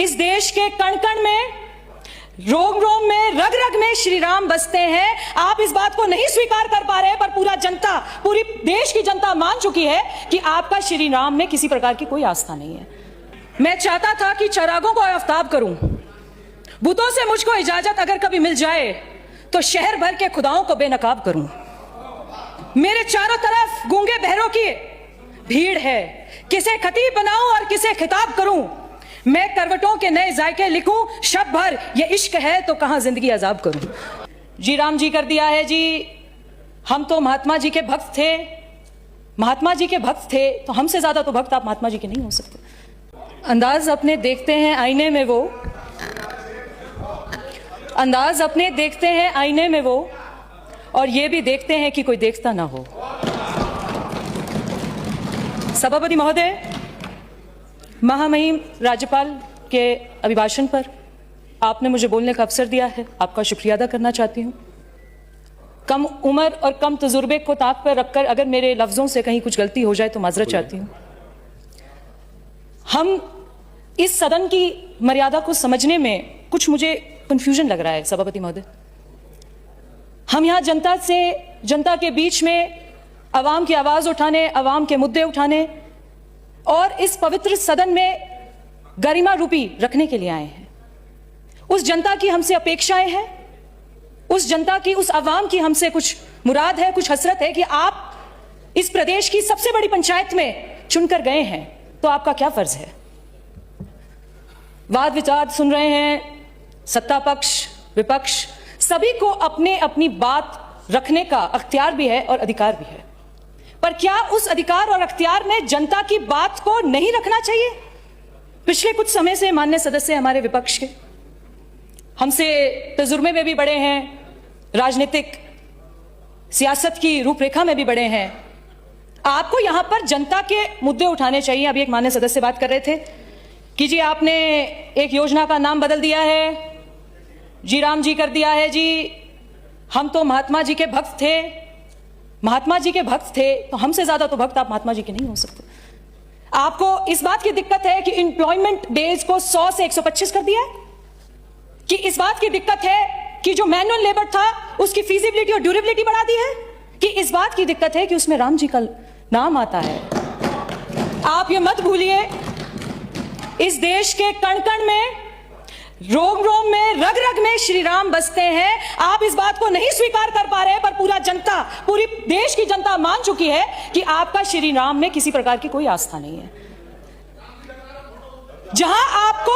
इस देश के कण कण में, रोम रोम में, रग रग में श्री राम बसते हैं। आप इस बात को नहीं स्वीकार कर पा रहे, पर पूरी देश की जनता मान चुकी है कि आपका श्री राम में किसी प्रकार की कोई आस्था नहीं है। मैं चाहता था कि चिरागों को आफताब करूं, बुतों से मुझको इजाजत अगर कभी मिल जाए तो शहर भर के खुदाओं को बेनकाब करूं। मेरे चारों तरफ गूंगे बहरों की भीड़ है, किसे खतीब बनाऊं और किसे खिताब करूं। मैं करवटों के नए जायके लिखूं, शब भर ये इश्क है तो कहां जिंदगी अजाब करूं। जी राम जी कर दिया है जी, हम तो महात्मा जी के भक्त थे, महात्मा जी के भक्त थे, तो हमसे ज्यादा तो भक्त आप महात्मा जी के नहीं हो सकते। अंदाज अपने देखते हैं आईने में वो, अंदाज अपने देखते हैं आईने में वो, और ये भी देखते हैं कि कोई देखता ना हो। सभापति महोदय, महामहिम राज्यपाल के अभिभाषण पर आपने मुझे बोलने का अवसर दिया है, आपका शुक्रिया अदा करना चाहती हूँ। कम उम्र और कम तजुर्बे को ताक पर रखकर अगर मेरे लफ्जों से कहीं कुछ गलती हो जाए तो माजरत चाहती हूँ। हम इस सदन की मर्यादा को समझने में कुछ मुझे कंफ्यूजन लग रहा है सभापति महोदय। हम यहाँ जनता के बीच में अवाम की आवाज उठाने, अवाम के मुद्दे उठाने और इस पवित्र सदन में गरिमा रूपी रखने के लिए आए हैं। उस जनता की हमसे अपेक्षाएं हैं, उस जनता की, उस अवाम की हमसे कुछ मुराद है, कुछ हसरत है कि आप इस प्रदेश की सबसे बड़ी पंचायत में चुनकर गए हैं, तो आपका क्या फर्ज है। वाद विवाद सुन रहे हैं, सत्ता पक्ष विपक्ष सभी को अपने अपनी बात रखने का अख्तियार भी है और अधिकार भी है, पर क्या उस अधिकार और अख्तियार में जनता की बात को नहीं रखना चाहिए। पिछले कुछ समय से माननीय सदस्य हमारे विपक्ष के हमसे तजुर्बे में भी बड़े हैं, राजनीतिक सियासत की रूपरेखा में भी बड़े हैं। आपको यहां पर जनता के मुद्दे उठाने चाहिए। अभी एक माननीय सदस्य बात कर रहे थे कि जी आपने एक योजना का नाम बदल दिया है, जी राम जी कर दिया है जी, हम तो महात्मा जी के भक्त थे, महात्मा जी के भक्त थे, तो हमसे ज्यादा तो भक्त आप महात्मा जी के नहीं हो सकते। आपको इस बात की दिक्कत है कि एम्प्लॉयमेंट डेज को 100 से 125 कर दिया है, कि इस बात की दिक्कत है कि जो मैनुअल लेबर था उसकी फीजिबिलिटी और ड्यूरेबिलिटी बढ़ा दी है, कि इस बात की दिक्कत है कि उसमें राम जी का नाम आता है। आप ये मत भूलिए, इस देश के कण कण में, रोम रोम में, रग रग में श्री राम बसते हैं। आप इस बात को नहीं स्वीकार कर पा रहे, पर पूरी देश की जनता मान चुकी है कि आपका श्री राम में किसी प्रकार की कोई आस्था नहीं है। जहां आपको